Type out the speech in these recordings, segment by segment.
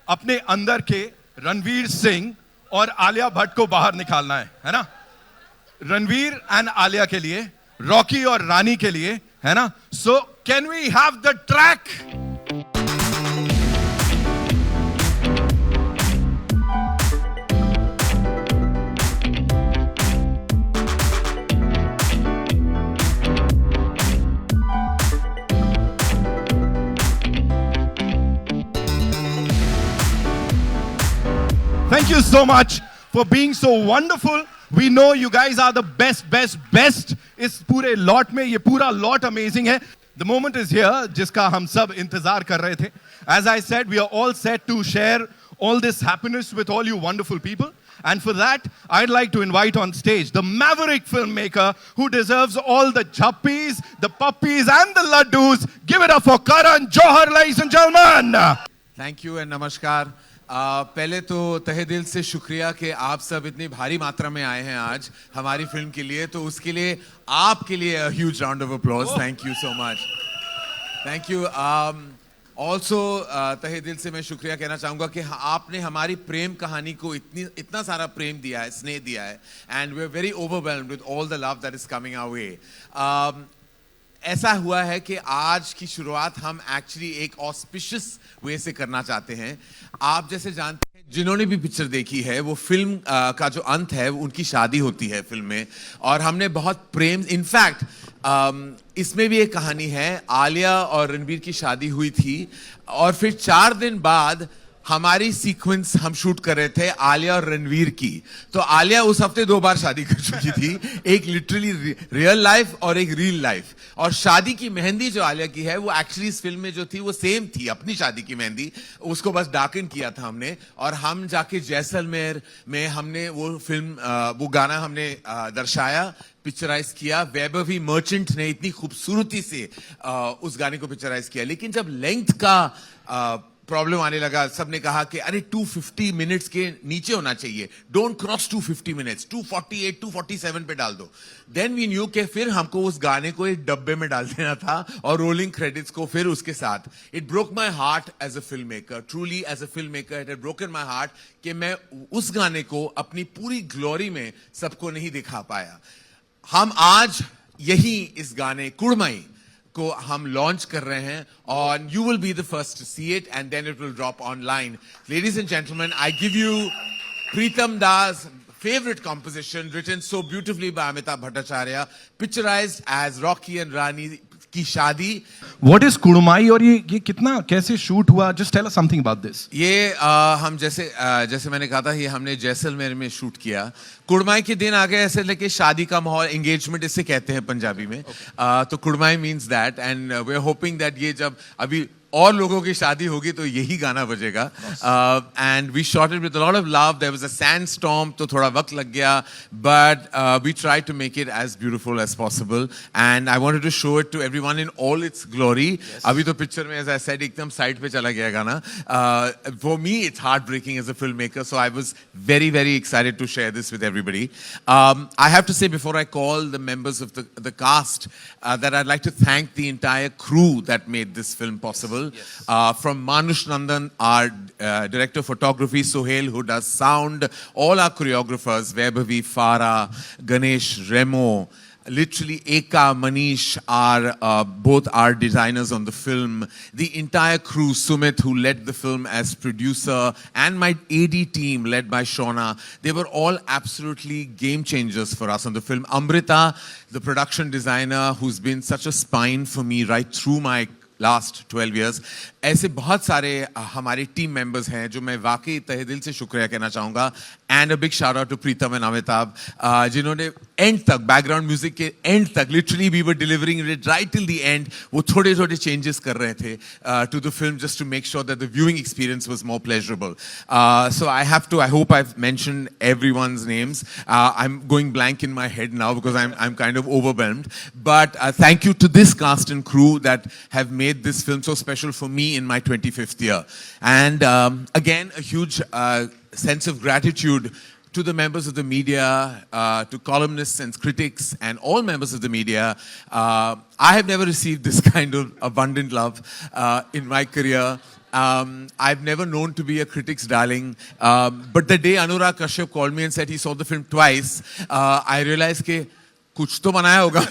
अपने अंदर के रणवीर सिंह और आलिया भट्ट को बाहर निकालना है ना? रणवीर एंड आलिया के लिए, रॉकी और रानी के लिए, है ना? So can we have the track? Thank you so much for being so wonderful. We know you guys are the best. इस पूरे लॉट में ये पूरा लॉट amazing है. The moment is here जिसका हम सब इंतजार कर रहे थे. As I said, we are all set to share all this happiness with all you wonderful people. And for that, I'd like to invite on stage the maverick filmmaker who deserves all the chappies, the puppies and the laddus. Give it up for Karan Johar, ladies and gentlemen. Thank you and namaskar. पहले तो तहे दिल से शुक्रिया कि आप सब इतनी भारी मात्रा में आए हैं आज हमारी फिल्म के लिए, तो उसके लिए आपके लिए a huge round of applause. Thank you so much. Thank you. Also तहे दिल से मैं शुक्रिया कहना चाहूँगा कि आपने हमारी प्रेम कहानी को इतना सारा प्रेम दिया है, स्नेह दिया है, and we are very overwhelmed with all the love that is coming our way. ऐसा हुआ है कि आज की शुरुआत हम एक्चुअली एक ऑस्पिशियस वे से करना चाहते हैं. आप जैसे जानते हैं, जिन्होंने भी पिक्चर देखी है, वो फिल्म का जो अंत है उनकी शादी होती है फिल्म में, और हमने बहुत प्रेम, इनफैक्ट इसमें भी एक कहानी है. आलिया और रणबीर की शादी हुई थी और फिर 4 दिन बाद हमारी सीक्वेंस हम शूट कर रहे थे आलिया और रणवीर की. तो आलिया उस हफ्ते 2 बार शादी कर चुकी थी, एक लिटरली रियल लाइफ और एक रियल लाइफ. और शादी की मेहंदी जो आलिया की है वो एक्चुअली इस फिल्म में जो थी वो सेम थी, अपनी शादी की मेहंदी. उसको बस डार्कन किया था हमने, और हम जाके जैसलमेर में हमने वो फिल्म वो गाना हमने दर्शाया, पिक्चराइज किया. वैभवी मर्चेंट ने इतनी खूबसूरती से उस गाने को पिक्चराइज किया. लेकिन जब लेंथ का प्रॉब्लम आने लगा, सबने कहा कि अरे 250 मिनट्स के नीचे होना चाहिए, डोंट क्रॉस 250 मिनट्स, 248 247 पे डाल दो. देन वी न्यू कि फिर हमको उस गाने को एक डब्बे में डाल देना था और रोलिंग क्रेडिट्स को फिर उसके साथ. It broke my heart as a film maker, truly as a film maker it had broken my heart कि मैं उस गाने को अपनी पूरी ग्लोरी में सबको नहीं दिखा पाया. हम आज यही इस गाने कुड़माई को हम लॉन्च कर रहे हैं, और you will be the first to see it and then it will drop online. Ladies and gentlemen, I give you Pritam Das' favorite composition, written so beautifully by Amitabh Bhattacharya, picturized as Rocky and Rani की शादी. What is कुड़माई और ये कितना कैसे shoot हुआ? Just tell us something about this. ये हम जैसे मैंने कहा था, ये हमने जैसलमेर में शूट किया. कुड़माई के दिन आ गए, ऐसे लेके शादी का माहौल, एंगेजमेंट इसे कहते हैं पंजाबी में. तो कुड़माई means that, and we are hoping that ये जब अभी और लोगों की शादी होगी तो यही गाना बजेगा. And we shot it with a lot of love. There was a sand storm, तो थोड़ा वक्त लग गया, but we try to make it as beautiful as possible, and I wanted to show it to everyone in all its glory. अभी तो picture में, as I said, एकदम side पे चला गया गाना. For me it's heart breaking as a film maker, so I was very very excited to share this with everybody. I have to say, before I call the members of the cast, that I'd like to thank the entire crew that made this film possible. Yes. From Manush Nandan, our director of photography, Sohail, who does sound, all our choreographers, Vaibhavi, Farah, Ganesh, Remo, literally Eka, Manish are both our designers on the film. The entire crew, Sumit, who led the film as producer, and my AD team led by Shona, they were all absolutely game changers for us on the film. Amrita, the production designer, who's been such a spine for me right through my last 12 years. ऐसे बहुत सारे हमारे team members हैं जो मैं वाकई तहे दिल से शुक्रिया कहना चाहूँगा. And a big shout out to Pritam and Amitabh, जिन्होंने एंड तक, बैकग्राउंड म्यूजिक के एंड तक, literally we were delivering it right till the end, वो छोटे छोटे चेंजेस कर रहे थे to the film just to make sure that the viewing experience was more pleasurable. So I hope I mentioned everyone's names. I'm going blank in my head now because I'm kind of overwhelmed, but thank you to this cast and crew that have made this film so special for me in my 25th year. And again, a huge sense of gratitude to the members of the media, to columnists and critics and all members of the media. I have never received this kind of abundant love in my career. I've never known to be a critic's darling. But the day Anurag Kashyap called me and said he saw the film twice, I realized कि कुछ तो बनाया होगा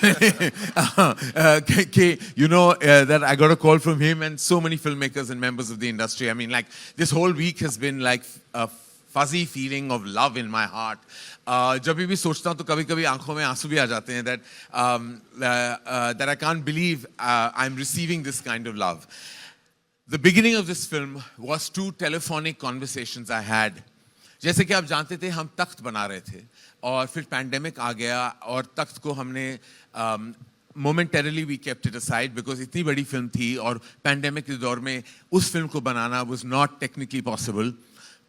that I got a call from him and so many filmmakers and members of the industry. I mean, like, this whole week has been like a fuzzy feeling of love in my heart. जब भी सोचता हूँ तो कभी-कभी आंखों में आंसू भी आ जाते हैं that I can't believe I'm receiving this kind of love. The beginning of this film was 2 telephonic conversations I had. जैसे कि आप जानते थे हम तख्त बना रहे थे और फिर पैंडेमिक आ गया और तख्त को हमने momentarily we kept it aside because इतनी बड़ी फिल्म थी और पैंडेमिक के दौर में उस फिल्म को बनाना was not technically possible.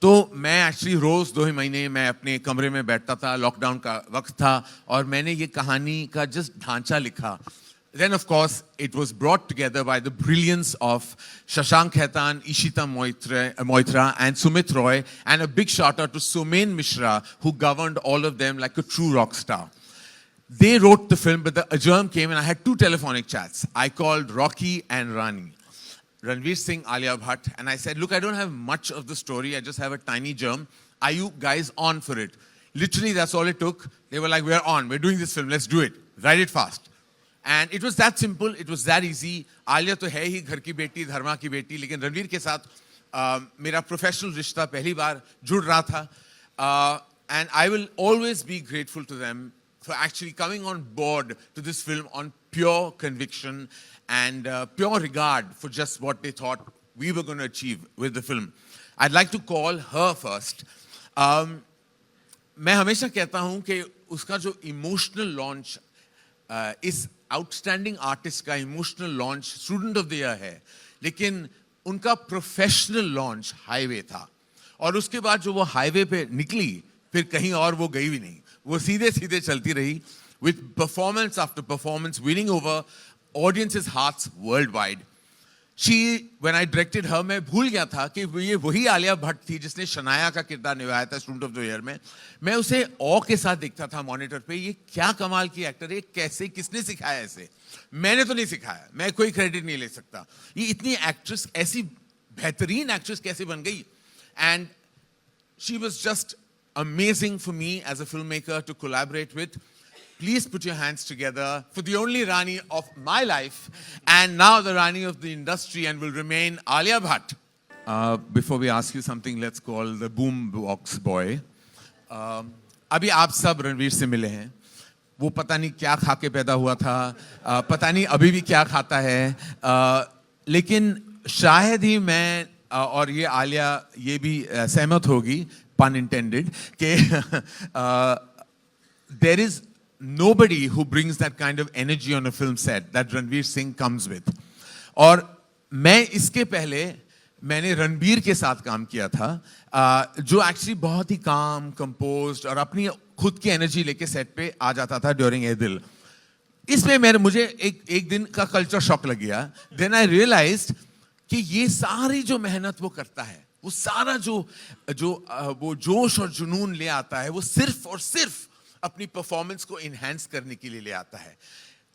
तो मैं एक्चुअली रोज 2 ही महीने मैं अपने कमरे में बैठता था, लॉकडाउन का वक्त था और मैंने ये कहानी का जस्ट ढांचा लिखा. Then, of course, it was brought together by the brilliance of Shashank Khaitan, Ishita Moitra, and Sumit Roy, and a big shout out to Somen Mishra, who governed all of them like a true rock star. They wrote the film, but the adjourn came and I had 2 telephonic chats. I called Rocky and Rani, Ranveer Singh, Alia Bhatt, and I said, look, I don't have much of the story. I just have a tiny germ. Are you guys on for it? Literally, that's all it took. They were like, we're on. We're doing this film. Let's do it. Write it fast. And it was that simple, it was that easy. Alia तो है ही घर की बेटी, धर्मा की बेटी, लेकिन रणवीर के साथ मेरा प्रोफेशनल रिश्ता पहली बार जुड़ रहा था. And I will always be grateful to them for actually coming on board to this film on pure conviction and pure regard for just what they thought we were going to achieve with the film. I'd like to call her first. मैं हमेशा कहता हूँ कि उसका जो emotional launch इस outstanding artist का emotional launch student of the year है, लेकिन उनका प्रोफेशनल लॉन्च हाईवे था और उसके बाद जो वो हाईवे पे निकली फिर कहीं और वो गई भी नहीं, वो सीधे सीधे चलती रही with performance after performance winning over audiences' hearts worldwide. When I directed her, मैं भूल गया था कि ये वही आलिया भट्ट थी जिसने शनाया का किरदार निभाया था स्टूडेंट ऑफ द ईयर में. मैं उसे ऑ के साथ देखता था मॉनिटर पे, ये क्या कमाल की एक्टर है, कैसे किसने सिखाया ऐसे. मैंने तो नहीं सिखाया, मैं कोई क्रेडिट नहीं ले सकता. ये इतनी एक्ट्रेस, ऐसी बेहतरीन एक्ट्रेस कैसे बन गई. And she was just amazing for me as a filmmaker to collaborate with. Please put your hands together for the only Rani of my life and now the Rani of the industry and will remain Alia Bhatt. Before we ask you something, let's call the boombox boy. अभी आप सब रणवीर से मिले हैं. वो पता नहीं क्या खा के पैदा हुआ था, पता नहीं अभी भी क्या खाता है, लेकिन शायद ही मैं और ये आलिया ये भी सहमत होगी, pun intended, there is nobody who brings that kind of energy on a film set that Ranveer Singh comes with. और मैं इसके पहले मैंने रणबीर के साथ काम किया था, जो एक्चुअली बहुत ही काम, कंपोज्ड और अपनी खुद की एनर्जी लेके सेट पे आ जाता था ड्यूरिंग ए दिल. इसमें मुझे एक दिन का कल्चर शॉक लग गया. देन आई रियलाइज्ड कि ये सारी जो मेहनत वो करता है, वो सारा वो जोश और जुनून ले आता है, वो सिर्फ और सिर्फ अपनी परफॉर्मेंस को इनहैंस करने के लिए ले आता है.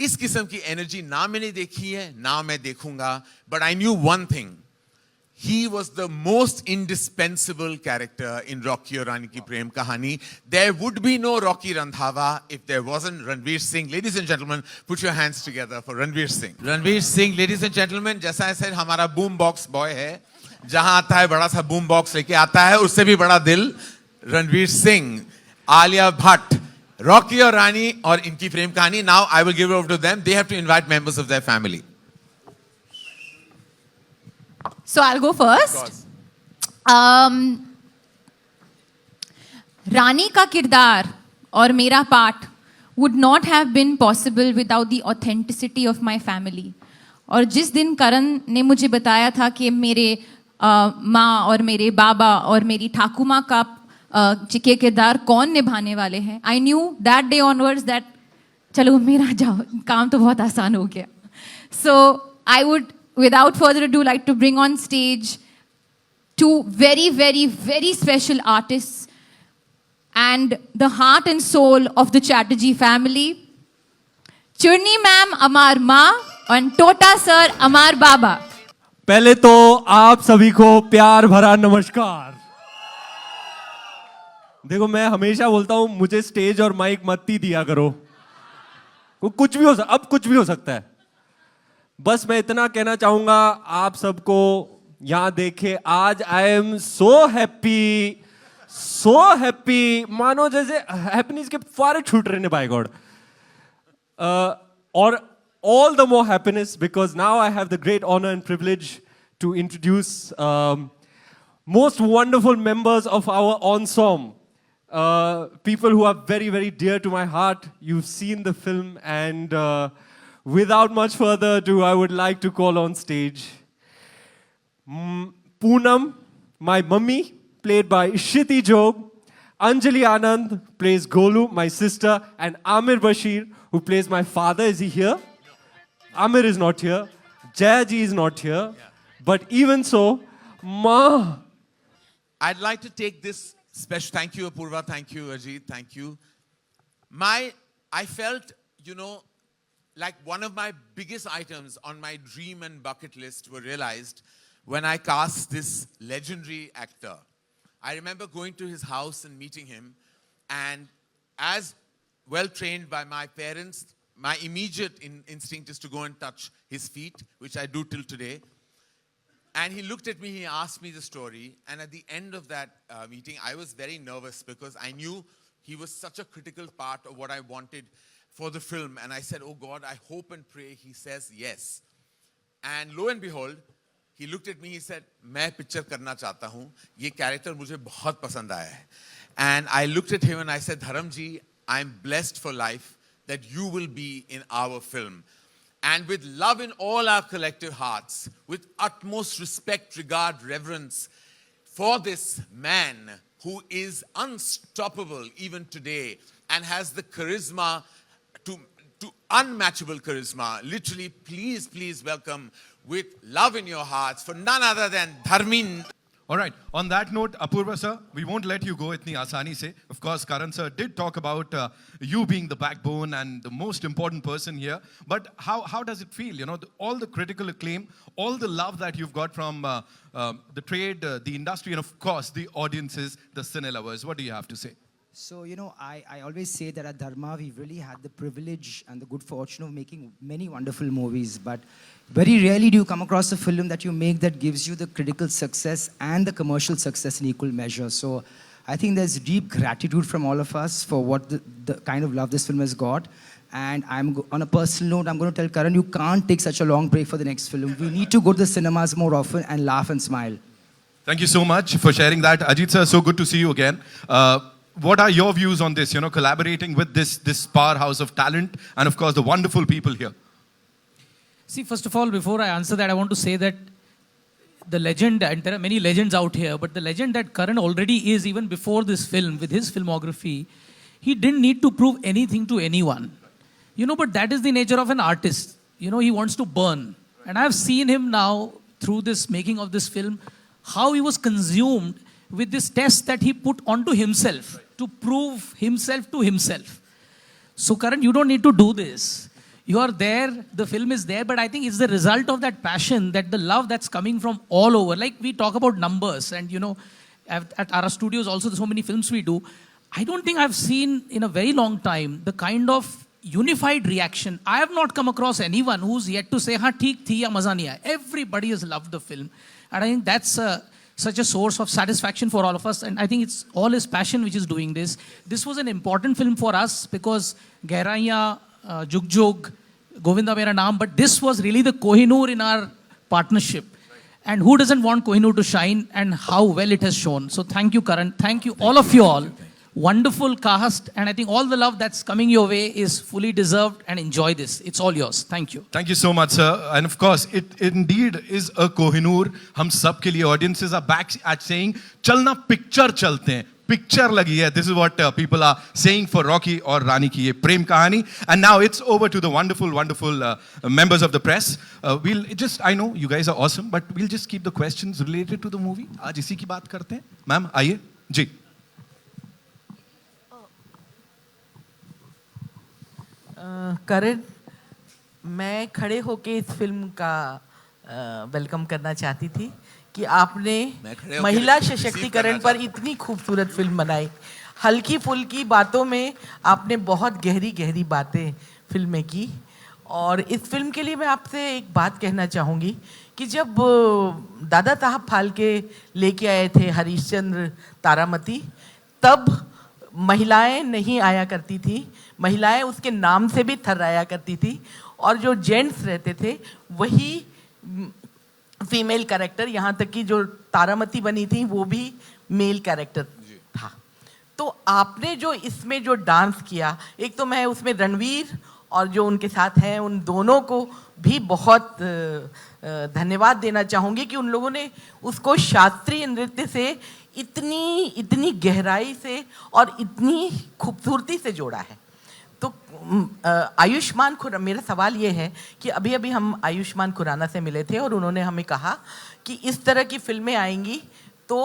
इस किस्म की एनर्जी ना मैंने देखी है ना मैं देखूंगा. But I knew one thing, he was the most indispensable character in Rocky और रानी की प्रेम कहानी. There would be no Rocky Randhawa if there wasn't Ranveer Singh. Ladies and gentlemen, put your hands together for Ranveer Singh. Ranveer Singh, ladies and gentlemen, जैसा I said, हमारा boom box boy है. जहां आता है बड़ा सा boom box लेके आता है, उससे भी बड़ा दिल. रणवीर सिंह, आलिया भट्ट, रॉकी और रानी और इनकी प्रेम कहानी. Now I will give it over to them. They have to invite members of their family. So I'll go first. रानी का किरदार और मेरा part would not have been possible without the authenticity of my family. और जिस दिन करण ने मुझे बताया था कि मेरे माँ और मेरे बाबा और मेरी ठाकुमा का के किरदार कौन निभाने वाले हैं, I knew that day onwards that चलो मेरा काम तो बहुत आसान हो गया. So I would, without further ado, like to bring on stage two very, very, very special artists and the heart and soul of the Chatterjee family. Churni ma'am, Amar Ma, and Tota sir, Amar Baba. पहले तो आप सभी को प्यार भरा नमस्कार। देखो मैं हमेशा बोलता हूं मुझे स्टेज और माइक मत ही दिया करो, कुछ भी अब कुछ भी हो सकता है। बस मैं इतना कहना चाहूंगा आप सबको यहां देखे आज आई एम सो हैप्पी, मानो जैसे हैप्पीनेस के फुहारे छूट रहे हैं बाय गॉड। और all the more happiness because now I have the great honor and privilege to introduce most wonderful members of our ensemble. People who are very, very dear to my heart. You've seen the film, and without much further ado, I would like to call on stage Poonam, my mummy, played by Shiti Jog. Anjali Anand plays Golu, my sister, and Amir Bashir, who plays my father. Is he here? Amir is not here. Jayaji is not here. But even so, Ma. I'd like to take this special. Thank you, Apurva. Thank you, Ajit. Thank you. I felt, like one of my biggest items on my dream and bucket list were realized when I cast this legendary actor. I remember going to his house and meeting him, and as well trained by my parents, my immediate instinct is to go and touch his feet, which I do till today. And he looked at me, he asked me the story, and at the end of that meeting, I was very nervous because I knew he was such a critical part of what I wanted for the film. And I said, oh God, I hope and pray he says yes. And lo and behold, he looked at me, he said, मैं picture करना चाहता हूँ, ये character मुझे बहुत पसंद आया है. And I looked at him and I said, Dharamji, I'm blessed for life that you will be in our film. And with love in all our collective hearts, with utmost respect, regard, reverence for this man who is unstoppable even today and has the charisma to unmatchable charisma. Literally, please welcome with love in your hearts for none other than Dharmin. All right. On that note, Apurva sir, we won't let you go itni asani se. Of course, Karan sir did talk about you being the backbone and the most important person here. But how does it feel? All the critical acclaim, all the love that you've got from the trade, the industry, and of course the audiences, the cine lovers. What do you have to say? So, I always say that at Dharma, we really had the privilege and the good fortune of making many wonderful movies. But very rarely do you come across a film that you make that gives you the critical success and the commercial success in equal measure. So, I think there's deep gratitude from all of us for what the kind of love this film has got. And on a personal note, I'm going to tell Karan, you can't take such a long break for the next film. We need to go to the cinemas more often and laugh and smile. Thank you so much for sharing that. Ajit sir, so good to see you again. What are your views on this, collaborating with this powerhouse of talent and, of course, the wonderful people here? See, first of all, before I answer that, I want to say that the legend, and there are many legends out here, but the legend that Karan already is, even before this film, with his filmography, he didn't need to prove anything to anyone. But that is the nature of an artist. He wants to burn. And I've seen him now, through this making of this film, how he was consumed with this test that he put onto himself to prove himself to himself. So Karan, you don't need to do this. You are there, the film is there, but I think it's the result of that passion, that the love that's coming from all over. Like we talk about numbers and at our studios also, so many films we do. I don't think I've seen in a very long time the kind of unified reaction. I have not come across anyone who's yet to say, "Ha, theek thi ya maza nahi aaya." Everybody has loved the film. And I think that's such a source of satisfaction for all of us. And I think it's all his passion which is doing this. This was an important film for us because Gehraiyan, Jug Jug, Govinda Mera Naam, but this was really the Kohinoor in our partnership. And who doesn't want Kohinoor to shine, and how well it has shown. So thank you, Karan. Thank you, all of you all. Wonderful cast, and I think all the love that's coming your way is fully deserved, and enjoy this. It's all yours. Thank you. Thank you so much, sir. And of course, it indeed is a Kohinoor. Hum sab ke liye audiences are back at saying, "Chalna picture chalte hain." Picture lagi hai. This is what people are saying for Rocky or Rani ki ye Prem Kahani. And now it's over to the wonderful members of the press. I know you guys are awesome, but we'll just keep the questions related to the movie. Aaj isi ki baat karte hain. Ma'am, aaiye. Ji. करण, मैं खड़े होके इस film का welcome करना चाहती थी कि आपने मैं खड़े होके महिला receive सशक्तिकरण करना पर चाहता इतनी खूबसूरत फिल्म बनाई। हल्की फुल्की बातों में आपने बहुत गहरी गहरी बातें फिल्में की। और इस फिल्म के लिए मैं आपसे एक बात कहना चाहूँगी कि जब दादा साहब फाल्के लेके आए थे हरिश्चंद्र तारामती, तब महिलाएं नहीं आया करती थी, महिलाएं उसके नाम से भी थर्राया करती थी, और जो जेंट्स रहते थे वही फीमेल कैरेक्टर, यहाँ तक कि जो तारामती बनी थी वो भी मेल कैरेक्टर था। तो आपने जो इसमें जो डांस किया, एक तो मैं उसमें रणवीर और जो उनके साथ हैं उन दोनों को भी बहुत धन्यवाद देना चाहूँगी कि उन लोगों ने उसको शास्त्रीय नृत्य से इतनी इतनी गहराई से और इतनी खूबसूरती से जोड़ा है। तो आयुष्मान खुराना, मेरा सवाल ये है कि अभी अभी हम आयुष्मान खुराना से मिले थे और उन्होंने हमें कहा कि इस तरह की फिल्में आएंगी तो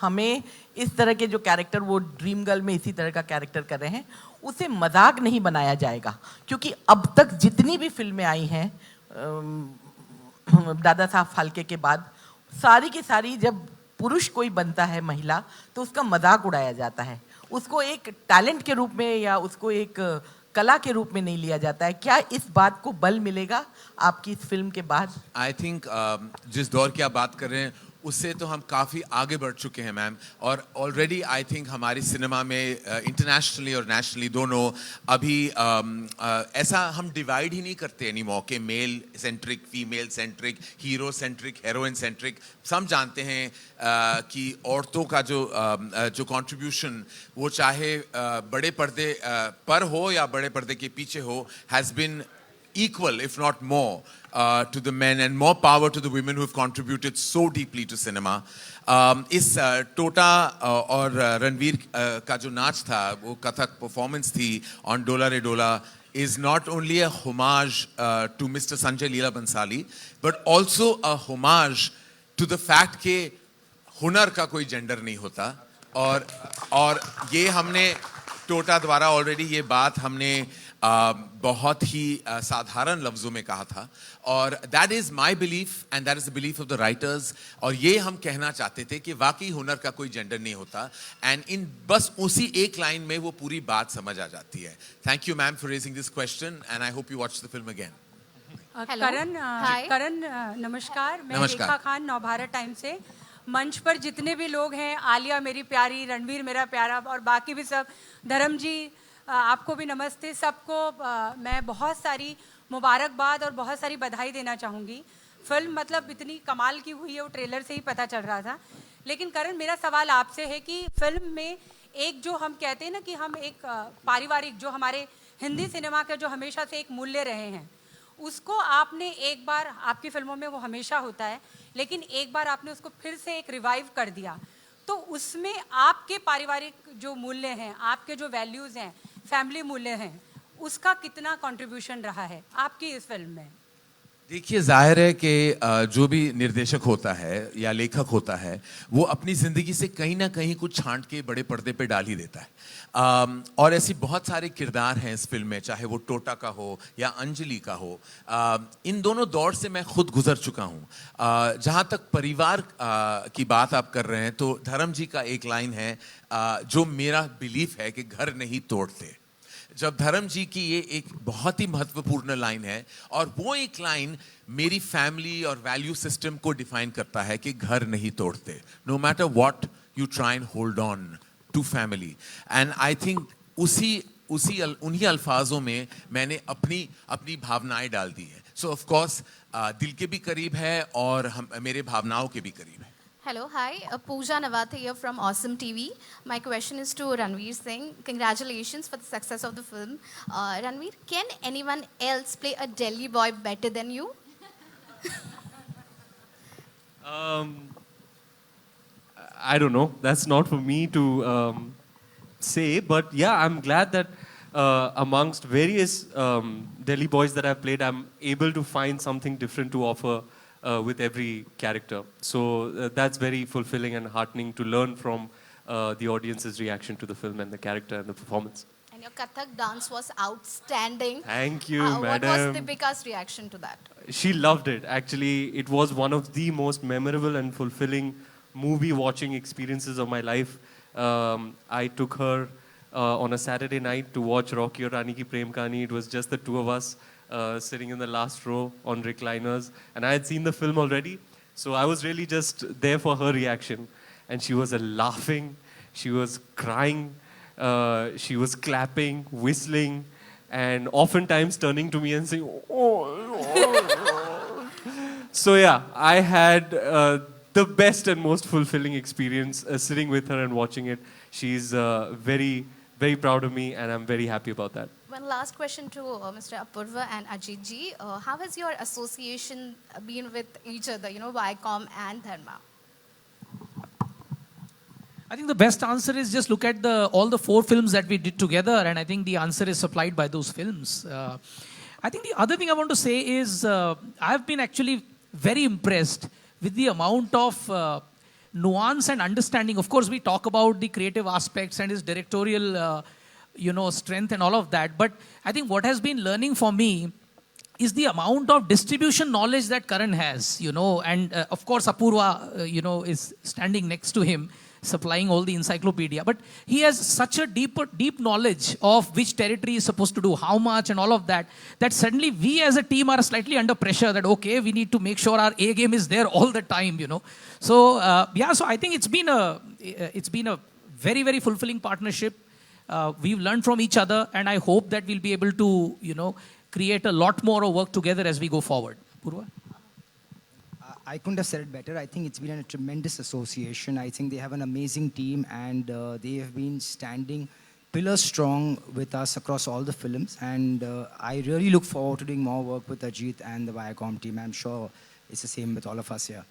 हमें इस तरह के जो कैरेक्टर, वो ड्रीम गर्ल में इसी तरह का कैरेक्टर कर रहे हैं, उसे मजाक नहीं बनाया जाएगा, क्योंकि अब तक जितनी भी फिल्में आई हैं दादा साहब फाल्के के बाद, सारी की सारी जब पुरुष कोई बनता है महिला तो उसका मजाक उड़ाया जाता है, उसको एक टैलेंट के रूप में या उसको एक कला के रूप में नहीं लिया जाता है। क्या इस बात को बल मिलेगा आपकी इस फिल्म के बाद? आई थिंक जिस दौर की आप बात कर रहे हैं उससे तो हम काफ़ी आगे बढ़ चुके हैं मैम, और ऑलरेडी आई थिंक हमारी सिनेमा में इंटरनेशनली और नेशनली दोनों अभी ऐसा हम डिवाइड ही नहीं करते एनी मौर के male centric, female centric, hero centric, heroine centric. सब जानते हैं कि औरतों का जो कंट्रीब्यूशन, वो चाहे बड़े पर्दे पर हो या बड़े पर्दे के पीछे हो, has been equal, if not more, to the men, and more power to the women who have contributed so deeply to cinema. इस टोटा और रणवीर का जो नाच था, वो कथक परफॉर्मेंस थी on डोला रे डोला, is not only a homage to Mr. Sanjay Leela Bansali, but also a homage to the fact कि हुनर का कोई जेंडर नहीं होता। और ये हमने टोटा द्वारा ऑलरेडी ये बात हमने बहुत ही साधारण लफ्ज़ों में कहा था, और that is my belief and that is the belief of the writers. और ये हम कहना चाहते थे कि वाकई हुनर का कोई जेंडर नहीं होता, एंड इन बस उसी एक लाइन में वो पूरी बात समझ आ जाती है। Thank you ma'am for raising this question, and I hope you watch the film again. Karan नमस्कार, मैं रेखा खान नवभारत टाइम से। मंच पर जितने भी लोग हैं, आलिया मेरी प्यारी, रणवीर मेरा प्यारा, और बाकी भी सब, धर्म जी आपको भी नमस्ते। सबको मैं बहुत सारी मुबारकबाद और बहुत सारी बधाई देना चाहूँगी। फिल्म मतलब इतनी कमाल की हुई है, वो ट्रेलर से ही पता चल रहा था। लेकिन करण, मेरा सवाल आपसे है कि फिल्म में एक जो हम कहते हैं ना कि हम एक पारिवारिक, जो हमारे हिंदी सिनेमा के जो हमेशा से एक मूल्य रहे हैं, उसको आपने एक बार, आपकी फिल्मों में वो हमेशा होता है, लेकिन एक बार आपने उसको फिर से एक रिवाइव कर दिया। तो उसमें आपके पारिवारिक जो मूल्य हैं, आपके जो वैल्यूज़ हैं, फैमिली मूल्य हैं, उसका कितना कंट्रीब्यूशन रहा है आपकी इस फिल्म में? देखिए, जाहिर है कि जो भी निर्देशक होता है या लेखक होता है, वो अपनी ज़िंदगी से कहीं ना कहीं कुछ छांट के बड़े पर्दे पे डाल ही देता है। और ऐसी बहुत सारे किरदार हैं इस फिल्म में, चाहे वो टोटा का हो या अंजलि का हो। इन दोनों दौर से मैं खुद गुजर चुका हूँ। जहाँ तक परिवार की बात आप कर रहे हैं, तो धर्म जी का एक लाइन है जो मेरा बिलीफ है कि घर नहीं तोड़ते। जब धर्म जी की ये एक बहुत ही महत्वपूर्ण लाइन है, और वो एक लाइन मेरी फैमिली और वैल्यू सिस्टम को डिफाइन करता है कि घर नहीं तोड़ते, no matter what you try and hold on to family. And I think उन्हीं अल्फाजों में मैंने अपनी भावनाएं डाल दी है। सो ऑफ कोर्स दिल के भी करीब है और मेरे भावनाओं के भी करीब है। Hello, hi. Pooja Nawathe here from Awesome TV. My question is to Ranveer Singh. Congratulations for the success of the film. Ranveer, can anyone else play a Delhi boy better than you? I don't know. That's not for me to say. But yeah, I'm glad that amongst various Delhi boys that I've played, I'm able to find something different to offer with every character. So that's very fulfilling and heartening to learn from the audience's reaction to the film and the character and the performance. And your Kathak dance was outstanding. Thank you, What was madam. Deepika's reaction to that? She loved it. Actually, it was one of the most memorable and fulfilling movie watching experiences of my life. I took her on a Saturday night to watch Rocky or Rani ki Prem Kahani. It was just the two of us sitting in the last row on recliners. And I had seen the film already. So I was really just there for her reaction. And she was laughing. She was crying. She was clapping, whistling, and oftentimes turning to me and saying, oh. So yeah, I had the best and most fulfilling experience sitting with her and watching it. She's very, very proud of me, and I'm very happy about that. One last question to Mr. Apurva and Ajit ji. How has your association been with each other, Viacom and Dharma? I think the best answer is just look at all the 4 films that we did together, and I think the answer is supplied by those films. I think the other thing I want to say is I've been actually very impressed with the amount of nuance and understanding. Of course, we talk about the creative aspects and his directorial, strength and all of that. But I think what has been learning for me is the amount of distribution knowledge that Karan has, and of course Apurva, is standing next to him, supplying all the encyclopedia. But he has such a deep knowledge of which territory is supposed to do how much and all of that, that suddenly we as a team are slightly under pressure that, okay, we need to make sure our A game is there all the time, So, so I think it's been a very, very fulfilling partnership. We've learned from each other, and I hope that we'll be able to, create a lot more of work together as we go forward. Purva? I couldn't have said it better. I think it's been a tremendous association. I think they have an amazing team, and they have been standing pillar strong with us across all the films. And I really look forward to doing more work with Ajit and the Viacom team. I'm sure it's the same with all of us here.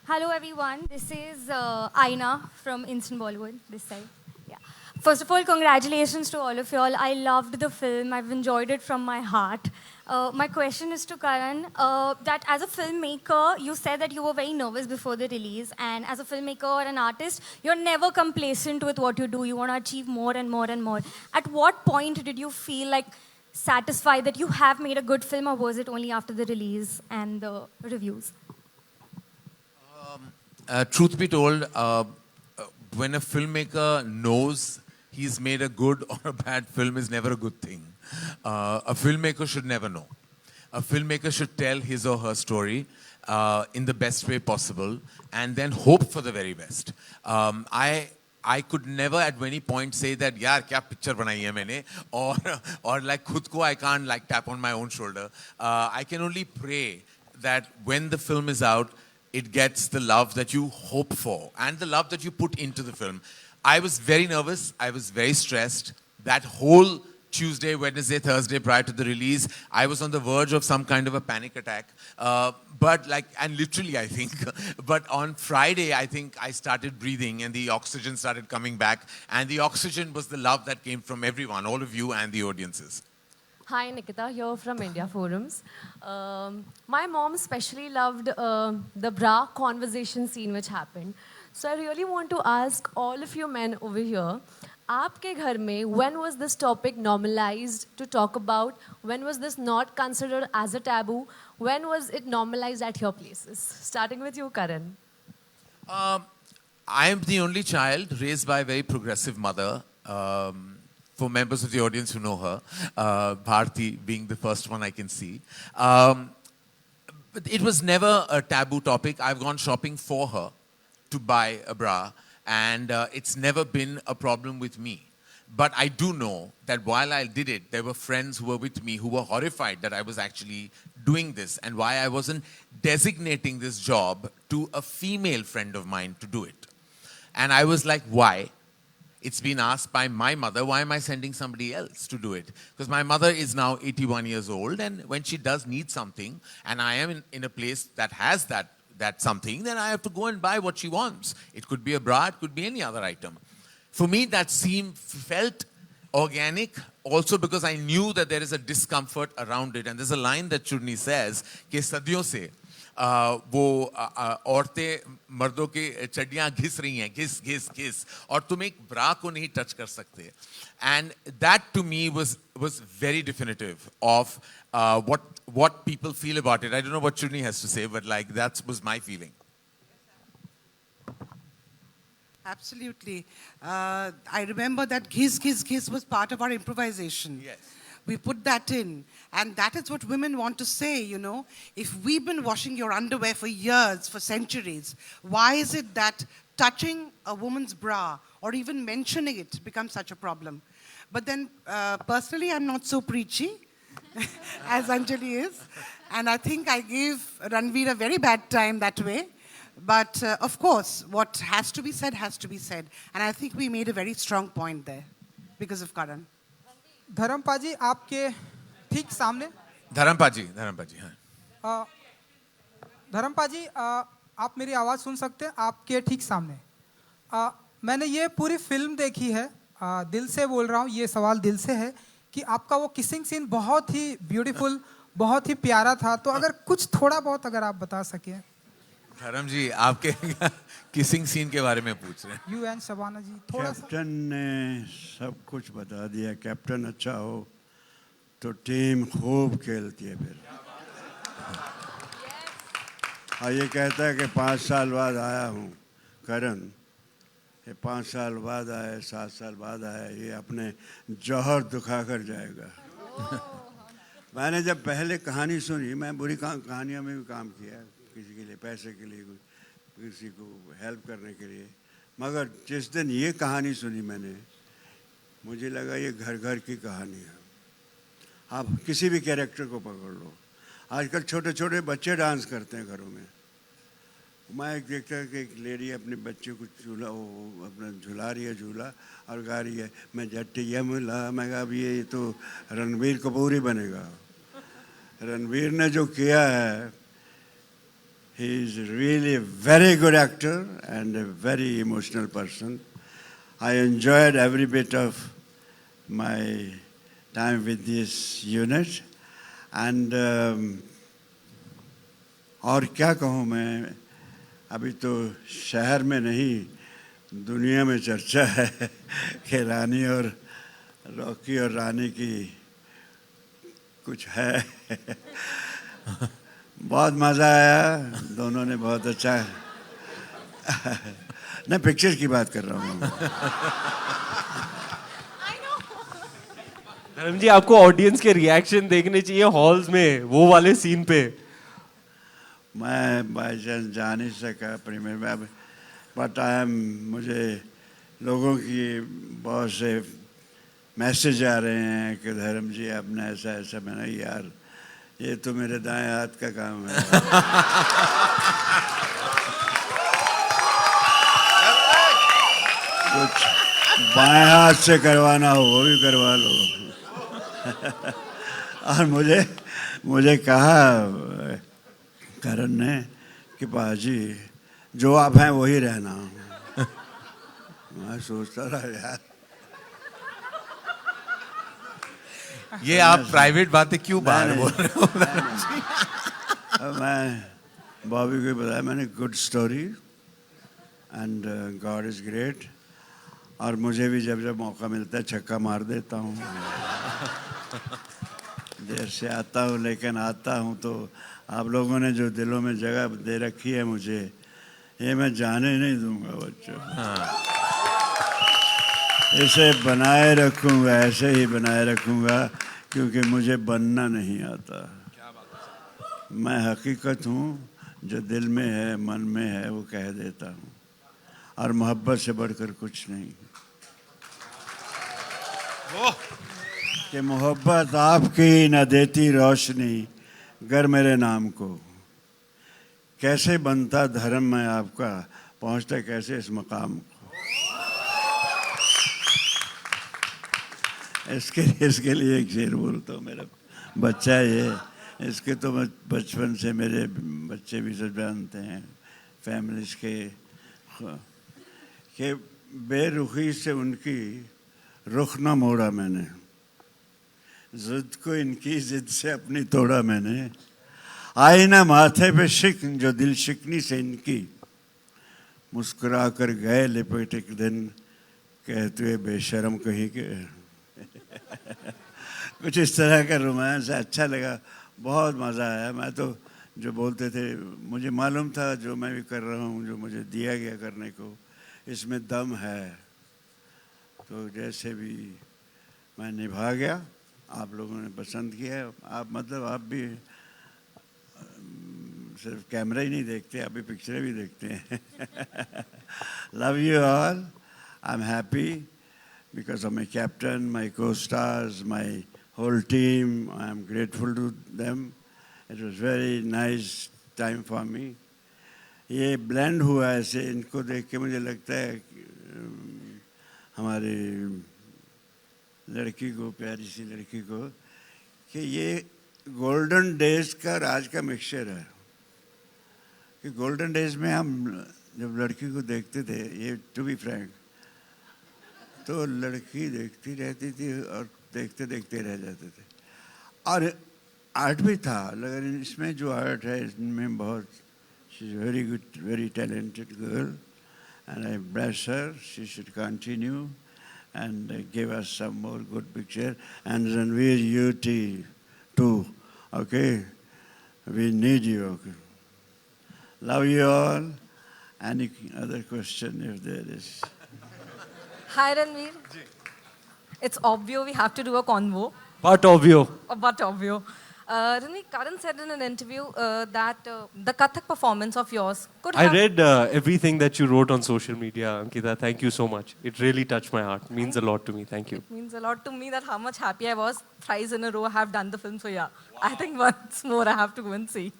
Hello everyone, this is Aina from Instant Bollywood, this side. Yeah. First of all, congratulations to all of y'all. I loved the film, I've enjoyed it from my heart. My question is to Karan, that as a filmmaker, you said that you were very nervous before the release, and as a filmmaker or an artist, you're never complacent with what you do. You want to achieve more and more and more. At what point did you feel like satisfied that you have made a good film, or was it only after the release and the reviews? Truth be told, when a filmmaker knows he's made a good or a bad film is never a good thing. A filmmaker should never know. A filmmaker should tell his or her story in the best way possible and then hope for the very best. I could never at any point say that, yaar, kya picture banai hai maine, or like khud ko I can't like tap on my own shoulder. I can only pray that when the film is out, it gets the love that you hope for and the love that you put into the film. I was very nervous. I was very stressed. That whole Tuesday, Wednesday, Thursday prior to the release, I was on the verge of some kind of a panic attack. And literally, I think. But on Friday, I think I started breathing and the oxygen started coming back. And the oxygen was the love that came from everyone, all of you and the audiences. Hi, Nikita, here from India Forums. My mom especially loved the bra conversation scene which happened. So I really want to ask all of you men over here, aapke ghar mein, when was this topic normalized to talk about? When was this not considered as a taboo? When was it normalized at your places? Starting with you, Karan. I am the only child raised by a very progressive mother. For members of the audience who know her, Bharti being the first one I can see. But it was never a taboo topic. I've gone shopping for her to buy a bra, and it's never been a problem with me. But I do know that while I did it, there were friends who were with me who were horrified that I was actually doing this and why I wasn't designating this job to a female friend of mine to do it. And I was like, why? It's been asked by my mother, why am I sending somebody else to do it? Because my mother is now 81 years old, and when she does need something, and I am in a place that has that something, then I have to go and buy what she wants. It could be a bra, it could be any other item. For me, that felt organic, also because I knew that there is a discomfort around it. And there's a line that Chudni says, ke sadiyon se, वो औरतें मर्दों की चड्डियां घिस रही हैं, घिस घिस घिस, और तुम एक ब्रा को नहीं टच कर सकते. And that to me was very definitive of what people feel about it. I don't know what Chuni has to say, but like that was my feeling. Absolutely. I remember that Ghiz was part of our improvisation. Yes. We put that in. And that is what women want to say, you know. If we've been washing your underwear for years, for centuries, why is it that touching a woman's bra or even mentioning it becomes such a problem? But then, personally, I'm not so preachy as Anjali is. And I think I gave Ranveer a very bad time that way. But of course, what has to be said has to be said. And I think we made a very strong point there because of Karan. Dharmapa जी आपके ठीक सामने. धर्मपा जी, हाँ. धर्मपा जी आप मेरी आवाज़ सुन सकते हैं आपके ठीक सामने. मैंने ये पूरी फिल्म देखी है, दिल से बोल रहा हूँ, ये सवाल दिल से है कि आपका वो किसिंग सीन बहुत ही ब्यूटीफुल, बहुत ही प्यारा था. तो अगर कुछ थोड़ा बहुत अगर आप बता सकें. धर्म जी आपके किसिंग सीन के बारे में पूछ रहे हैं. यू एंड शबाना जी थोड़ा सा. कैप्टन ने सब कुछ बता दिया. कैप्टन अच्छा हो तो टीम खूब खेलती है फिर. और ये कहता है कि 5 साल बाद आया हूँ करण, ये 5 साल बाद आए, 7 साल बाद आया, ये अपने जौहर दुखा कर जाएगा. मैंने जब पहले कहानी सुनी, मैं बुरी कहानियों में भी काम किया, किसी के लिए पैसे के लिए, किसी को हेल्प करने के लिए, मगर जिस दिन ये कहानी सुनी मैंने, मुझे लगा ये घर घर की कहानी है. आप किसी भी कैरेक्टर को पकड़ लो, आजकल छोटे छोटे बच्चे डांस करते हैं घरों में. मैं एक देखता कि एक लेडी अपने बच्चे को अपना झुला रही है झूला और गा रही है, मैं जट्टिया मिला. मैं कहा अब ये तो रणबीर कपूर ही बनेगा. रणबीर ने जो किया है, he is really a very good actor and a very emotional person. I enjoyed every bit of my time with this unit. And और क्या कहूँ मैं, अभी तो शहर में नहीं दुनिया में चर्चा है कि रानी और रॉकी और रानी की कुछ है. बहुत मज़ा आया, दोनों ने बहुत अच्छा. मैं पिक्चर की बात कर रहा हूँ. धर्म जी आपको ऑडियंस के रिएक्शन देखने चाहिए हॉल्स में वो वाले सीन पे. मैं बाई चांस जा नहीं सका प्रीमियर में, बट मुझे लोगों की बहुत से मैसेज आ रहे हैं कि धर्म जी आपने ऐसा ऐसा. मैंने यार ये तो मेरे दाएं हाथ का काम है. कुछ बाएं हाथ से करवाना हो वो भी करवा लो. और मुझे कहा करण ने कि बाजी जो आप हैं वही रहना. मैं सोचता रहा यार ये आप प्राइवेट बातें क्यों बाहर बोल रहे हो. मैं बॉबी को बताया मैंने good story and God is great. और मुझे भी जब जब मौका मिलता है छक्का मार देता हूँ. देर से आता हूँ लेकिन आता हूँ. तो आप लोगों ने जो दिलों में जगह दे रखी है मुझे, ये मैं जाने नहीं दूंगा बच्चों. इसे बनाए रखूंगा, ऐसे ही बनाए रखूंगा, क्योंकि मुझे बनना नहीं आता. मैं हकीकत हूँ, जो दिल में है मन में है वो कह देता हूँ. और मोहब्बत से बढ़कर कुछ नहीं. कि मोहब्बत आपकी न देती रोशनी गर मेरे नाम को. कैसे बनता धर्म मैं आपका, पहुँचता कैसे इस मकाम को. इसके लिए एक शेर बोलता हूँ. मेरा बच्चा है ये, इसके तो बचपन से मेरे बच्चे भी सब जानते हैं फैमिलीज के, कि बेरुखी से उनकी रुख न मोड़ा मैंने, जिद को इनकी जिद से अपनी तोड़ा मैंने. आईना माथे पे शिकन जो दिल शिकनी से इनकी, मुस्कुरा कर गए लिपट एक दिन कहते हुए बेशर्म कहीं के। कुछ इस तरह का रोमांस अच्छा लगा, बहुत मज़ा आया। मैं तो जो बोलते थे मुझे मालूम था जो मैं भी कर रहा हूँ, जो मुझे दिया गया करने को, इसमें दम है। तो जैसे भी मैं निभा गया, आप लोगों ने पसंद किया। आप मतलब आप भी सिर्फ कैमरा ही नहीं देखते, आप भी पिक्चरें भी देखते हैं। Love you all, I am happy because of my captain, my co-stars, my whole team. I am grateful to them. It was very nice time for me. ये blend हुआ ऐसे, इनको देख के मुझे लगता है हमारी लड़की को, प्यारी सी लड़की को, कि ये गोल्डन डेज का राज का मिक्सचर है। कि गोल्डन डेज में हम जब लड़की को देखते थे, ये टू बी फ्रैंक, तो लड़की देखती रहती थी और देखते देखते रह जाते थे। और आर्ट भी था, लेकिन इसमें जो आर्ट है इसमें बहुत, she is very good, very talented girl and I bless her, she should continue and give us some more good picture. And Ranveer, you too, okay, we need you, okay. Love you all. Any other question if there is? Hi Ranveer. It's obvious we have to do a convo. But obvious. But obvious. Ranveer, Karan said in an interview that the Kathak performance of yours could have... I read everything that you wrote on social media, Ankita. Thank you so much. It really touched my heart. Means a lot to me. Thank you. It means a lot to me that how much happy I was. Thrice in a row I have done the film. So yeah, I think once more I have to go and see.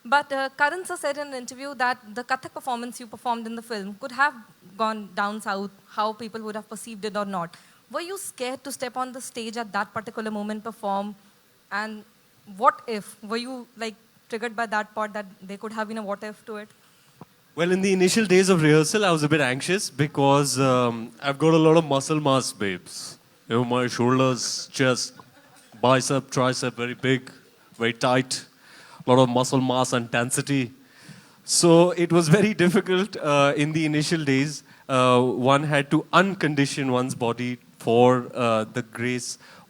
But Karan sir said in an interview that the Kathak performance you performed in the film could have gone down south, how people would have perceived it or not. Were you scared to step on the stage at that particular moment, perform? And what if? Were you like triggered by that part that there could have been a what if to it? Well, in the initial days of rehearsal, I was a bit anxious because I've got a lot of muscle mass, babes. You know, my shoulders, chest, bicep, tricep, very big, very tight. A lot of muscle mass and density. So it was very difficult in the initial days. One had to uncondition one's body for the grace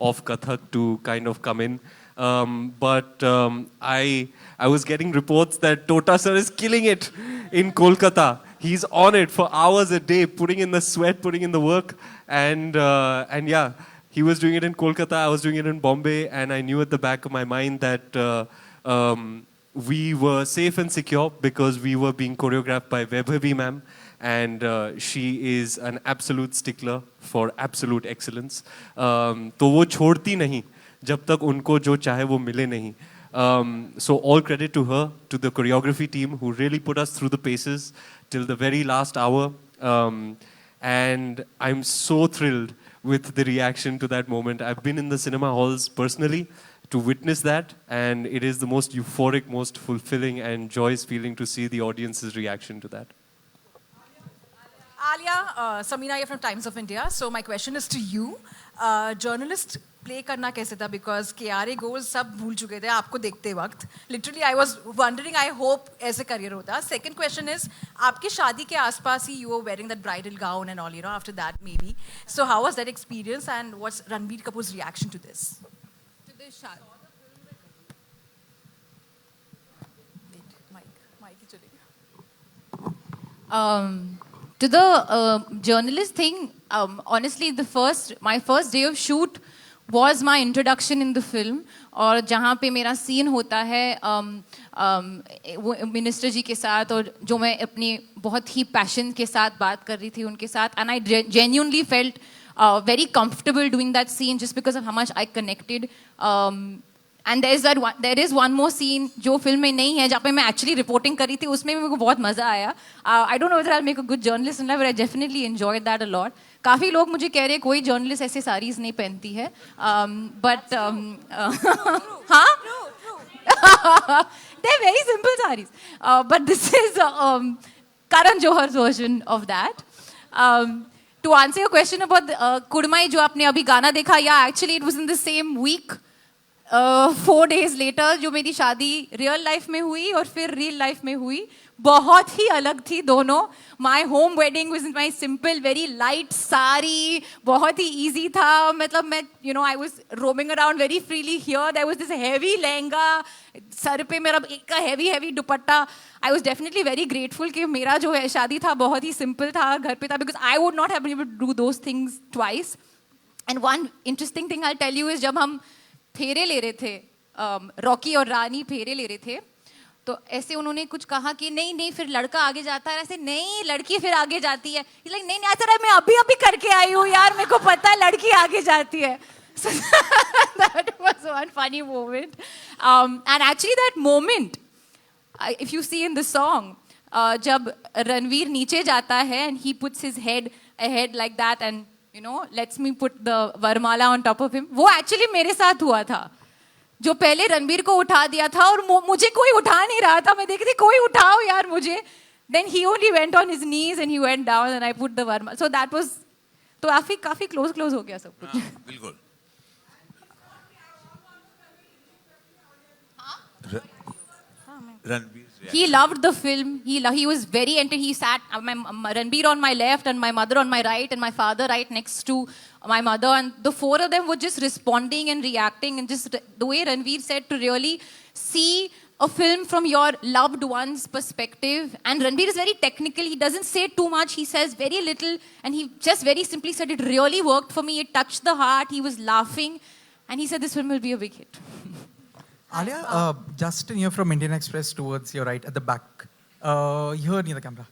of Kathak to kind of come in. But I was getting reports that Tota sir is killing it in Kolkata. He's on it for hours a day, putting in the sweat, putting in the work. And yeah, he was doing it in Kolkata, I was doing it in Bombay, and I knew at the back of my mind that we were safe and secure because we were being choreographed by Vaibhavi ma'am, and she is an absolute stickler for absolute excellence. तो वो छोड़ती नहीं जब तक उनको जो चाहे वो मिले नहीं. So all credit to her, to the choreography team who really put us through the paces till the very last hour. And I'm so thrilled with the reaction to that moment. I've been in the cinema halls personally to witness that, and it is the most euphoric, most fulfilling and joyous feeling to see the audience's reaction to that. Alia, Samina here from Times of India. So my question is to you. Journalist play करना कैसे था? Because KRA goals सब भूल चुके थे आपको देखते वक्त. Literally, I was wondering. I hope ऐसे career होता. Second question is, आपकी शादी के आसपास ही you were wearing that bridal gown and all, you know, after that maybe. So how was that experience, and what's Ranbir Kapoor's reaction to this? To this shot. To the journalist thing, honestly, my first day of shoot was my introduction in the film. और जहाँ पे मेरा scene होता है minister जी के साथ, और जो मैं अपनी बहुत ही passion के साथ बात कर रही थी उनके साथ, and I genuinely felt very comfortable doing that scene just because of how much I connected. And there is one more scene जो फिल्म में नहीं है, जहाँ पे मैं actually reporting कर रही थी, उसमें भी मेरे को बहुत मज़ा आया. I don't know whether I'll make a good journalist in life, but I definitely enjoyed that a lot. काफ़ी लोग मुझे कह रहे हैं कोई journalist ऐसे साड़ीज़ नहीं पहनती है, but हाँ, they're very simple sarees. But this is Karan Johar's version of that. To answer your question about Kudmai जो आपने अभी गाना देखा, yeah, actually it was in the same week. 4 days later जो मेरी शादी रियल लाइफ में हुई और फिर रियल लाइफ में हुई, बहुत ही अलग थी दोनों. My home wedding was my simple very light sari, बहुत ही ईजी था. मतलब मैं I was roaming around very freely. Here there was this heavy lehenga, सर पे मेरा एक का heavy dupatta. I was definitely very grateful कि मेरा जो है शादी था बहुत ही सिंपल था, घर पे था, because I would not have been able to do those things twice. And one interesting thing I tell you is, जब हम फेरे ले रहे थे, रॉकी और रानी फेरे ले रहे थे, तो ऐसे उन्होंने कुछ कहा कि नहीं फिर लड़का आगे जाता है, ऐसे नहीं लड़की फिर आगे जाती है. लाइक नहीं ऐसा मैं अभी करके आई हूँ यार, मेरे को पता है लड़की आगे जाती है. So that was one funny moment. And actually that moment, if you see in the song, जब रणवीर नीचे जाता है and he puts his head ahead like that and lets me put the वरमाला on top of him, वो actually मेरे साथ हुआ था. जो पहले रणबीर को उठा दिया था और मुझे कोई उठा नहीं रहा था, मैं देख रही थी कोई उठाओ यार मुझे. Then he only went on his knees and he went down and I put the varma. So that was, तो काफी close हो गया सब कुछ. बिल्कुल. He loved the film. He was very into. He sat Ranbir on my left and my mother on my right and my father right next to my mother, and the four of them were just responding and reacting, and just the way Ranbir said to really see a film from your loved one's perspective. And Ranbir is very technical. He doesn't say too much. He says very little, and he just very simply said it really worked for me. It touched the heart. He was laughing, and he said this film will be a big hit. Alia, just near from Indian Express towards your right at the back, here near the camera.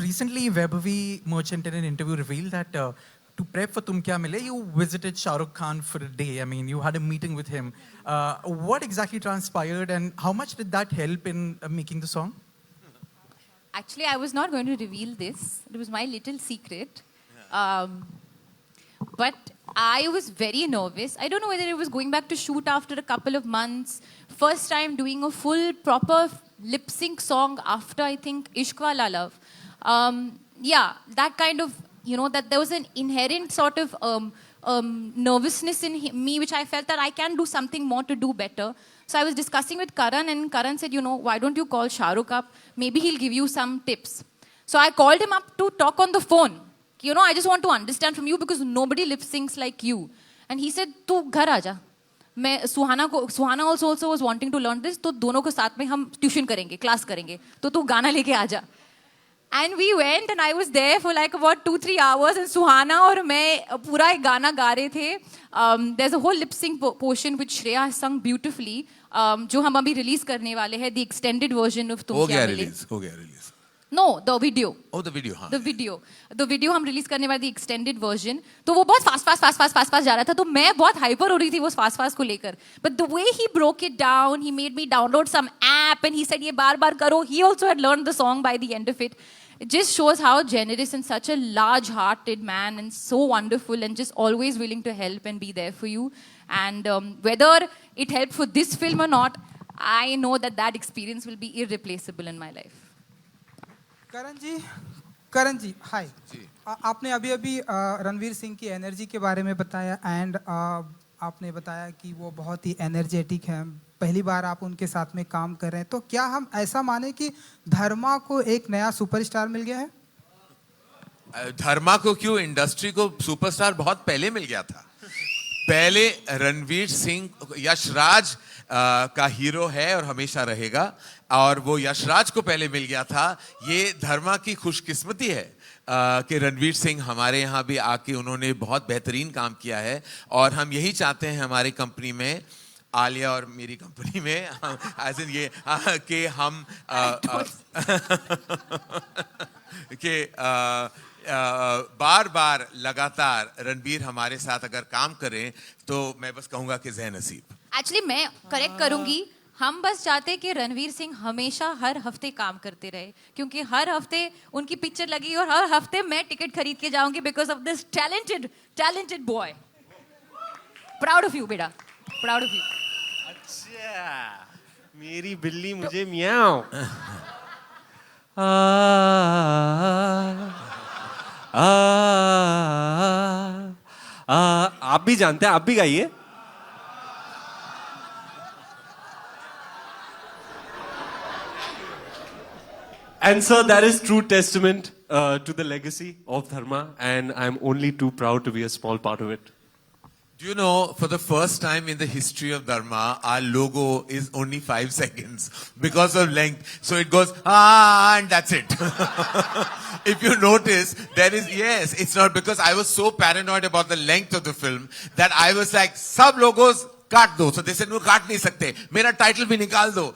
Recently Vaibhavi Merchant in an interview revealed that to prep for Tum Kya Mile, you visited Shah Rukh Khan for a day. I mean, you had a meeting with him. What exactly transpired and how much did that help in making the song? Actually, I was not going to reveal this. It was my little secret. But I was very nervous. I don't know whether it was going back to shoot after a couple of months. First time doing a full, proper lip sync song after, I think, Ishq Wala Love. That kind of, that there was an inherent sort of nervousness in me, which I felt that I can do something more to do better. So I was discussing with Karan, and Karan said, why don't you call Shah Rukh up? Maybe he'll give you some tips. So I called him up to talk on the phone. I just want to understand from you because nobody lip syncs like you. And he said, "Tu ghar aaja. Suhana also was wanting to learn this. तो दोनों को साथ में हम tuition करेंगे, class करेंगे. तो तू गाना लेके आजा." And we went and I was there for like about 2-3 hours and Suhana और मैं पूरा एक गाना गा रहे थे. There's a whole lip sync portion which Shreya has sung beautifully, जो हम अभी release करने वाले हैं, the extended version of तुम क्या मिले. हो गया release. No, the video. Oh, the video, हाँ. The video हम release करने वाले, the extended version. तो वो बहुत fast जा रहा था, तो मैं बहुत hyper हो रही थी वो fast को लेकर. But the way he broke it down, he made me download some app and he said ये बार करो. He also had learned the song by the end of it. It just shows how generous and such a large-hearted man and so wonderful and just always willing to help and be there for you. And whether it helped for this film or not, I know that experience will be irreplaceable in my life. करण जी हाय. आपने अभी रणवीर सिंह की energy के बारे में बताया and आपने बताया कि वो बहुत ही एनर्जेटिक हैं. पहली बार आप उनके साथ में काम कर रहे हैं, तो क्या हम ऐसा माने कि धर्मा को एक नया सुपरस्टार मिल गया है? धर्मा को क्यों, इंडस्ट्री को सुपरस्टार बहुत पहले मिल गया था. पहले रणवीर सिंह यशराज का हीरो है और हमेशा रहेगा, और वो यशराज को पहले मिल गया था. ये धर्मा की खुशकिस्मती है कि रणवीर सिंह हमारे यहाँ भी आके उन्होंने बहुत बेहतरीन काम किया है. और हम यही चाहते हैं हमारी कंपनी में, आलिया और मेरी कंपनी में, एज इन ये कि हम कि बार लगातार रणबीर हमारे साथ अगर काम करें तो मैं बस कहूंगा कि जय नसीब. एक्चुअली मैं करेक्ट करूंगी, हम बस चाहते हैं कि रणवीर सिंह हमेशा हर हफ्ते काम करते रहे, क्योंकि हर हफ्ते उनकी पिक्चर लगी और हर हफ्ते मैं टिकट खरीद के जाऊंगी because of this talented boy. Proud of you बेटा, प्राउड ऑफ यू. अच्छा, मेरी बिल्ली मुझे मियाओ. आप भी जानते हैं, आप भी गाइए. And sir, that is true testament to the legacy of Dharma, and I'm only too proud to be a small part of it. Do you know, for the first time in the history of Dharma, our logo is only 5 seconds because of length. So it goes, and that's it. If you notice, there is, yes, it's not because I was so paranoid about the length of the film that I was like, sub logos, काट दो. So they said, no, काट नहीं सकते. मेरा title भी निकाल दो.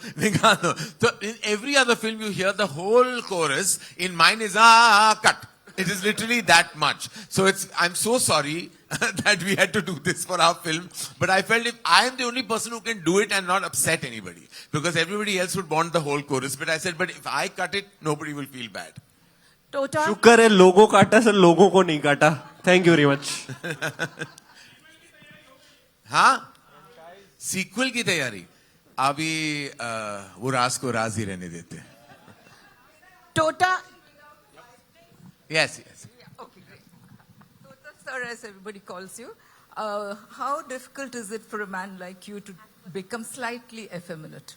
So in every other film you hear the whole chorus. In mine is, cut. It is literally that much. So I'm so sorry that we had to do this for our film. But I felt if I am the only person who can do it and not upset anybody. Because everybody else would want the whole chorus. But I said, but if I cut it, nobody will feel bad. Tota? शुक्र है लोगो काटा sir लोगों को नहीं काटा. Thank you very much. हाँ? Sequel की तैयारी. अभी वो राज को राज ही रहने देते. Tota? Yes, yes. Okay, great. Tota sir, as everybody calls you, how difficult is it for a man like you to become slightly effeminate?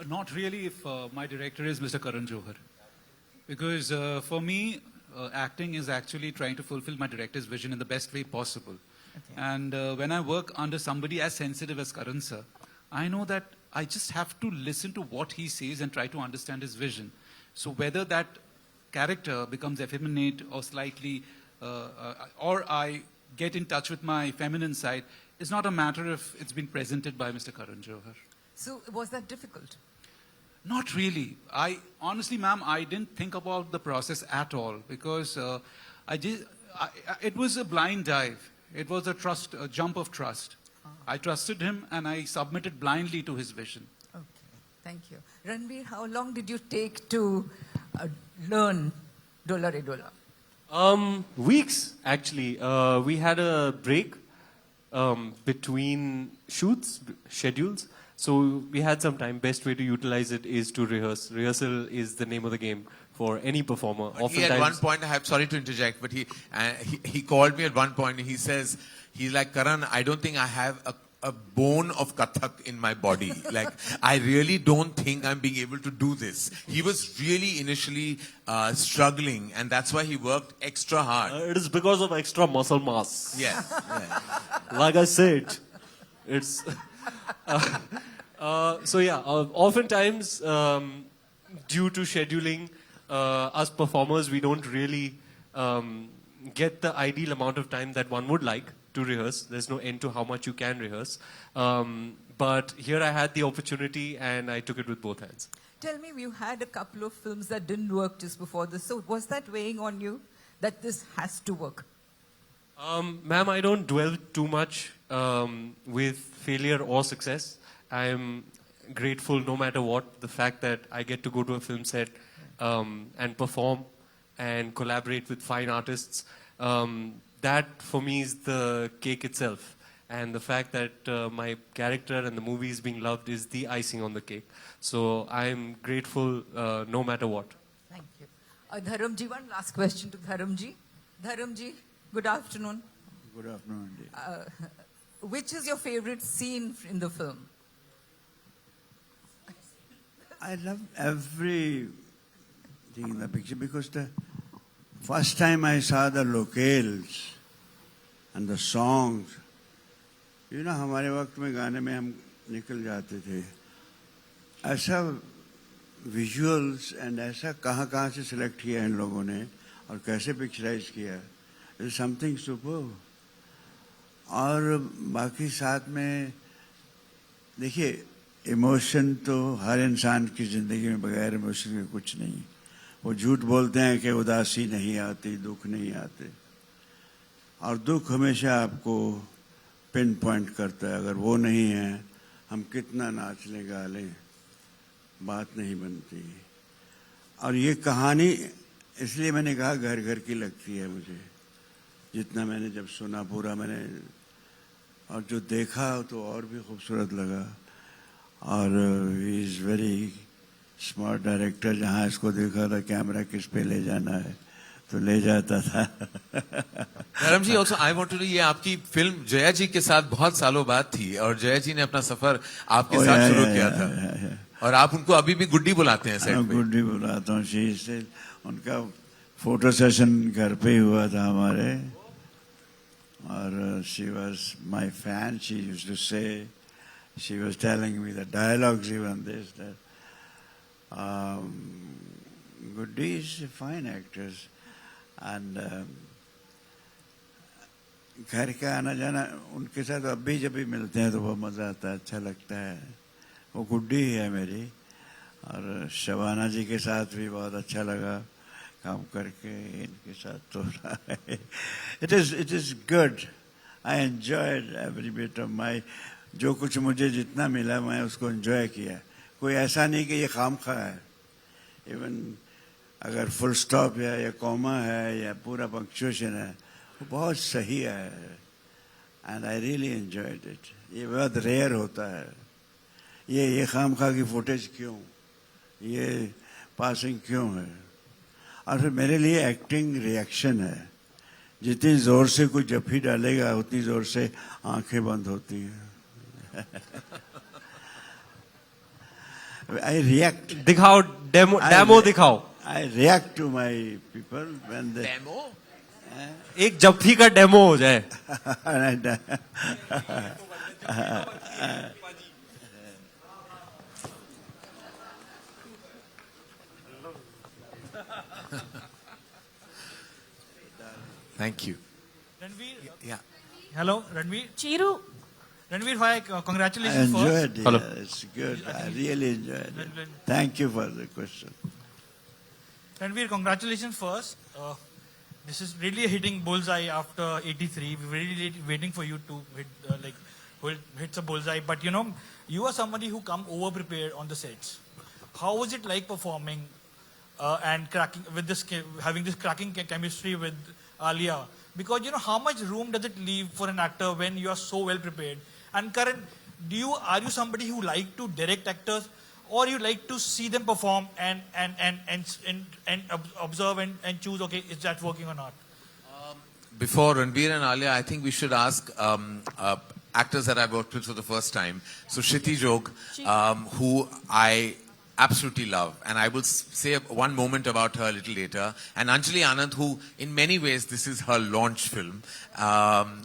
Not really if my director is Mr. Karan Johar. Because for me, acting is actually trying to fulfill my director's vision in the best way possible. Okay. And when I work under somebody as sensitive as Karan sir, I know that I just have to listen to what he says and try to understand his vision. So whether that character becomes effeminate or slightly, or I get in touch with my feminine side, is not a matter if it's been presented by Mr. Karan Johar. So was that difficult? Not really. Honestly, ma'am, I didn't think about the process at all because it was a blind dive. It was a jump of trust. I trusted him and I submitted blindly to his vision. Okay, thank you. Ranveer, how long did you take to learn Dola Re Dola? Weeks, actually. We had a break between schedules. So we had some time. Best way to utilize it is to rehearse. Rehearsal is the name of the game for any performer. But he at one point, I'm sorry to interject, but he called me at one point and he says, he's like, Karan, I don't think I have a bone of Kathak in my body. Like, I really don't think I'm being able to do this. He was really initially struggling, and that's why he worked extra hard. It is because of extra muscle mass. Yeah. Like I said, it's... so yeah, oftentimes due to scheduling, us performers, we don't really get the ideal amount of time that one would like to rehearse. There's no end to how much you can rehearse. But here I had the opportunity and I took it with both hands. Tell me, you had a couple of films that didn't work just before this. So was that weighing on you that this has to work? Ma'am, I don't dwell too much with failure or success. I'm grateful no matter what. The fact that I get to go to a film set and perform and collaborate with fine artists, that for me is the cake itself. And the fact that my character and the movie is being loved is the icing on the cake. So I'm grateful no matter what. Thank you. Dharamji, one last question to Dharamji. Dharamji, good afternoon. Good afternoon. Which is your favorite scene in the film? I love everything in the picture because the first time I saw the locales and the songs, you know, हमारे वक्त में गाने में हम निकल जाते थे. ऐसा visuals and ऐसा कहाँ से select किया इन लोगों ने और कैसे picturize किया. It's something superb. और बाकी साथ में देखिए इमोशन तो हर इंसान की ज़िंदगी में बगैर इमोशन के कुछ नहीं. वो झूठ बोलते हैं कि उदासी नहीं आती, दुख नहीं आते, और दुख हमेशा आपको पिन पॉइंट करता है. अगर वो नहीं है, हम कितना नाच लें गा लें, बात नहीं बनती. और ये कहानी इसलिए मैंने कहा घर घर की लगती है मुझे. जितना मैंने जब सुना पूरा मैंने और जो देखा तो और भी खूबसूरत लगा. और he is very smart director. जहाँ इसको देखा था कैमरा किस पे ले जाना है तो ले जाता था. धर्म जी, also I want to know, ये आपकी फिल्म जया जी के साथ बहुत सालों बाद थी और जया जी ने अपना सफर आपके साथ शुरू किया था. और आप उनको अभी भी गुड्डी बुलाते हैं सेट पे? गुड्डी बुलाता हूँ. शी से उनका फोटो सेशन घर पे ही हुआ था हमारे. और she was my fan. She used to say, she was telling me the dialogues even this, that. Goody is a fine actress. And घर का आना जाना उनके साथ अब भी जब भी मिलते हैं तो बहुत मज़ा आता है, अच्छा लगता है. वो गुड्डी ही है मेरी. और शबाना जी के साथ भी बहुत अच्छा लगा काम करके. इनके साथ तो it is good. I enjoyed every bit of my, जो कुछ मुझे जितना मिला मैं उसको enjoy किया. कोई ऐसा नहीं कि ये खामखा है. Even अगर full stop है या comma है या पूरा punctuation है, वो बहुत सही है. And I really enjoyed it. ये बहुत rare होता है. ये खामखा की footage क्यों, ये passing क्यों है. और फिर मेरे लिए एक्टिंग रिएक्शन है. जितनी जोर से कोई जफ्फी डालेगा उतनी जोर से आंखें बंद होती हैं. I react. दिखाओ डेमो दिखाओ. I react to my people when they. Demo? एक जफ्फी का डेमो हो जाए. Thank you. Ranveer. Yeah. Hello, Ranveer. Chiru. Ranveer, hi, I congratulations first. enjoyed it. Hello. It's good. I really enjoyed it. Thank you for the question. Ranveer, congratulations first. This is really a hitting bullseye after 83. We were really waiting for you to hit the bullseye. But you know, you are somebody who come over prepared on the sets. How was it like performing and cracking with this, having this cracking chemistry with Alia? Because you know, how much room does it leave for an actor when you are so well prepared? And Karan, are you somebody who like to direct actors, or you like to see them perform and observe and choose, okay, is that working or not? Before Ranveer and Alia, I think we should ask actors that I've worked with for the first time. So Shriti Jog, who I absolutely love, and I will say one moment about her a little later. And Anjali Anand, who in many ways this is her launch film.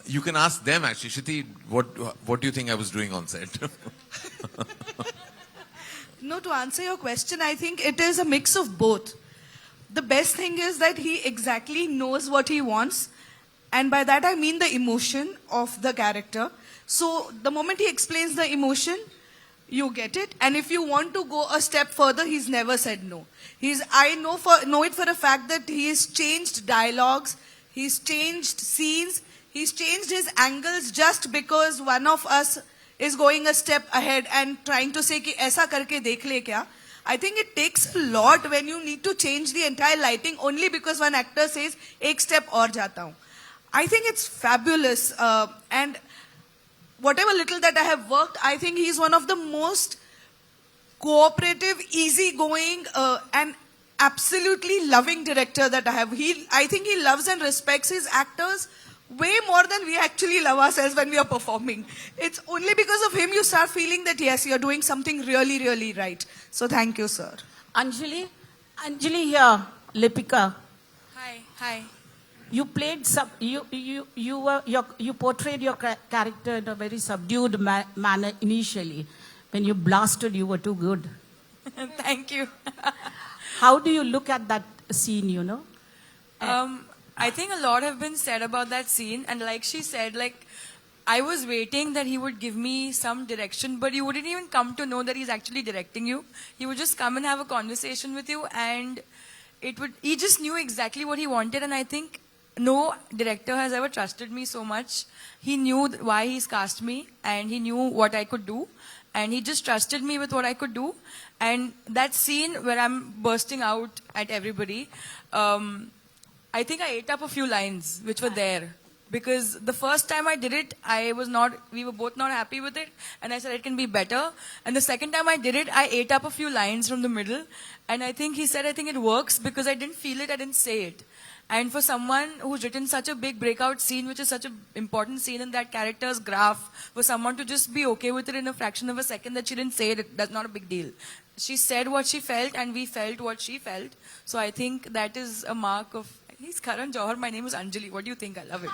You can ask them actually. Shriti, what do you think I was doing on set? No, to answer your question, I think it is a mix of both. The best thing is that he exactly knows what he wants, and by that I mean the emotion of the character. So the moment he explains the emotion, you get it. And if you want to go a step further, he's never said no. I know it for a fact that he's changed dialogues, he's changed scenes, he's changed his angles just because one of us is going a step ahead and trying to say कि ऐसा करके देख ले क्या. I think it takes a lot when you need to change the entire lighting only because one actor says एक step और जाता हूँ. I think it's fabulous, and whatever little that I have worked, I think he's one of the most cooperative, easygoing, and absolutely loving director that I have. I think he loves and respects his actors way more than we actually love ourselves when we are performing. It's only because of him you start feeling that yes, you're doing something really, really right. So thank you, sir. Anjali here, Lipika. Hi. You played you portrayed your character in a very subdued manner initially. When you blasted, you were too good. Thank you. How do you look at that scene, you know? I think a lot have been said about that scene, and like she said, I was waiting that he would give me some direction, but you wouldn't even come to know that he's actually directing you. He would just come and have a conversation with you, and he just knew exactly what he wanted. And I think no director has ever trusted me so much. He knew why he's cast me, and he knew what I could do, and he just trusted me with what I could do. And that scene where I'm bursting out at everybody, I think I ate up a few lines which were there, because the first time I did it, we were both not happy with it, and I said it can be better. And the second time I did it, I ate up a few lines from the middle, and I think he said, I think it works because I didn't feel it, I didn't say it. And for someone who's written such a big breakout scene, which is such an important scene in that character's graph, for someone to just be okay with it in a fraction of a second that she didn't say it, that's not a big deal. She said what she felt and we felt what she felt. So I think that is a mark of, he's Karan Johar, my name is Anjali. What do you think? I love it.